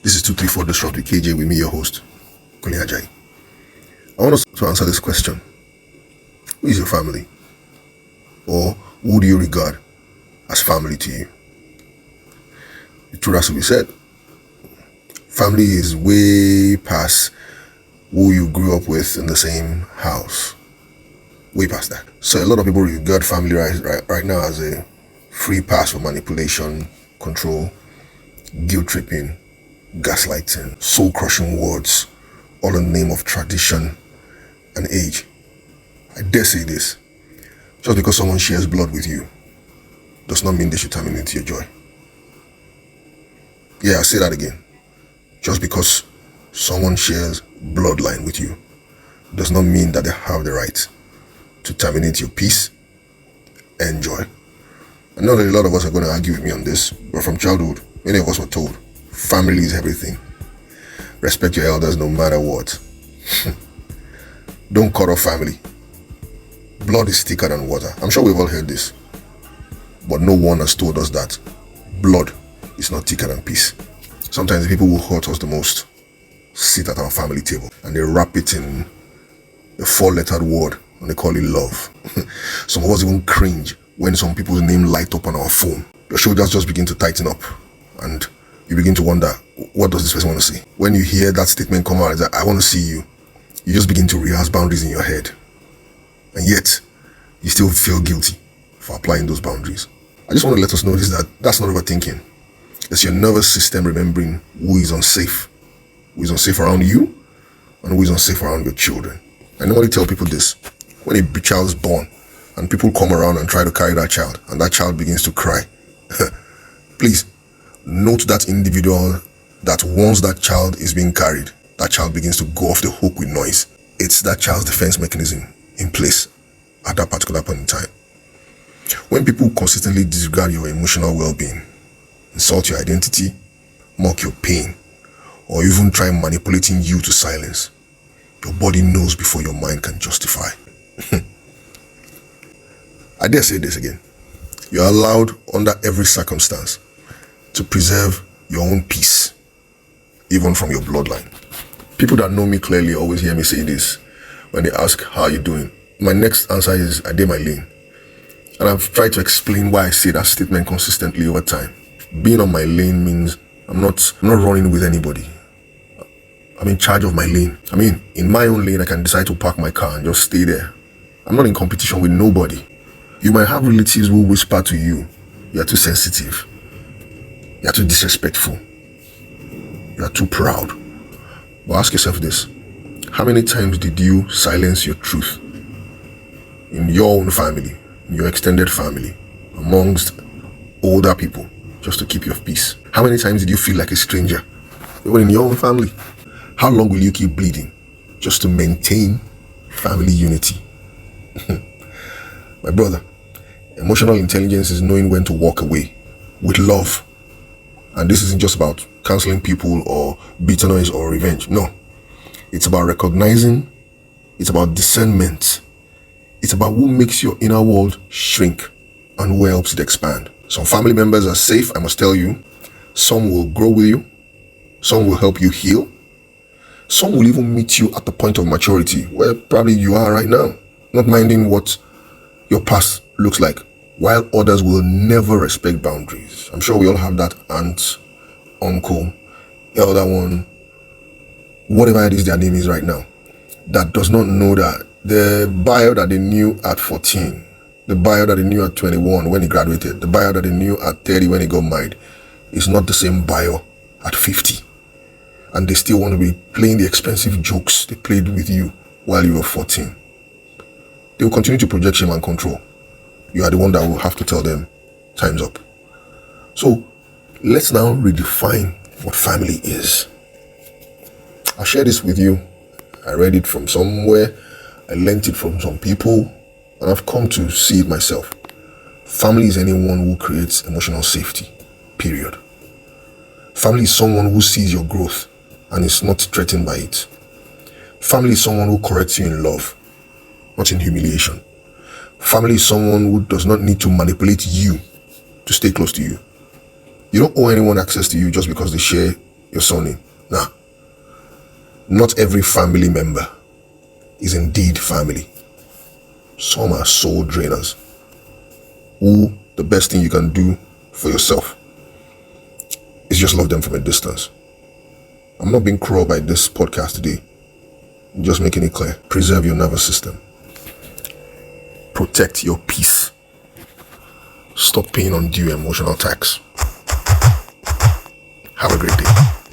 This is 234 Disrupt with KJ with me, your host, Kunle Ajayi. I want us to answer this question. Who is your family? Or who do you regard as family to you? The truth has to be said. Family is way past who you grew up with in the same house. Way past that. So a lot of people regard family right now as a free pass for manipulation, control, guilt-tripping, gaslighting, soul-crushing words, all in the name of tradition and age. I dare say this, just because someone shares blood with you does not mean they should terminate your joy. Yeah, I'll say that again. Just because someone shares bloodline with you does not mean that they have the right to terminate your peace and joy. I know that a lot of us are going to argue with me on this, but from childhood, many of us were told, family is everything. Respect your elders no matter what. Don't cut off family. Blood is thicker than water. I'm sure we've all heard this. But no one has told us that blood is not thicker than peace. Sometimes the people who hurt us the most sit at our family table and they wrap it in a 4-lettered word and they call it love. Some of us even cringe when some people's name light up on our phone. Your shoulders just begin to tighten up and you begin to wonder, what does this person want to say? When you hear that statement come out, it's like, I want to see you, you just begin to rehearse boundaries in your head. And yet, you still feel guilty for applying those boundaries. I just want to let us know this, that that's not overthinking. It's your nervous system remembering who is unsafe around you and who is unsafe around your children. I normally tell people this. When a child is born and people come around and try to carry that child and that child begins to cry, please note that individual that once that child is being carried, that child begins to go off the hook with noise. It's that child's defense mechanism in place at that particular point in time. When people consistently disregard your emotional well-being, insult your identity, mock your pain, or even try manipulating you to silence, your body knows before your mind can justify. I dare say this again. You're allowed under every circumstance to preserve your own peace, even from your bloodline. People that know me clearly always hear me say this when they ask, how are you doing? My next answer is, I did my lane. And I've tried to explain why I say that statement consistently over time. Being on my lane means I'm not running with anybody. I'm in charge of my lane. I mean, in my own lane, I can decide to park my car and just stay there. I'm not in competition with nobody. You might have relatives who whisper to you, you're too sensitive. You're too disrespectful. You're too proud. But ask yourself this. How many times did you silence your truth in your own family, in your extended family, amongst older people, just to keep your peace? How many times did you feel like a stranger, even in your own family? How long will you keep bleeding just to maintain family unity? My brother, emotional intelligence is knowing when to walk away with love. And this isn't just about canceling people or bitterness or revenge. No. It's about recognizing. It's about discernment. It's about who makes your inner world shrink and who helps it expand. Some family members are safe, I must tell you. Some will grow with you. Some will help you heal. Some will even meet you at the point of maturity where probably you are right now, not minding what your past looks like, while others will never respect boundaries. I'm sure we all have that aunt, uncle, elder one, whatever it is their name is right now, that does not know that the bio that they knew at 14, the bio that they knew at 21 when he graduated, the bio that they knew at 30 when he got married, is not the same bio at 50. And they still want to be playing the expensive jokes they played with you while you were 14. They will continue to project shame and control. You are the one that will have to tell them, time's up. So, let's now redefine what family is. I'll share this with you. I read it from somewhere. I learned it from some people. And I've come to see it myself. Family is anyone who creates emotional safety. Period. Family is someone who sees your growth and is not threatened by it. Family is someone who corrects you in love, not in humiliation. Family is someone who does not need to manipulate you to stay close to you. You don't owe anyone access to you just because they share your surname. Nah. Not every family member is indeed family. Some are soul drainers. Who the best thing you can do for yourself is just love them from a distance. I'm not being cruel by this podcast today. I'm just making it clear. Preserve your nervous system. Protect your peace. Stop paying undue emotional tax. Have a great day.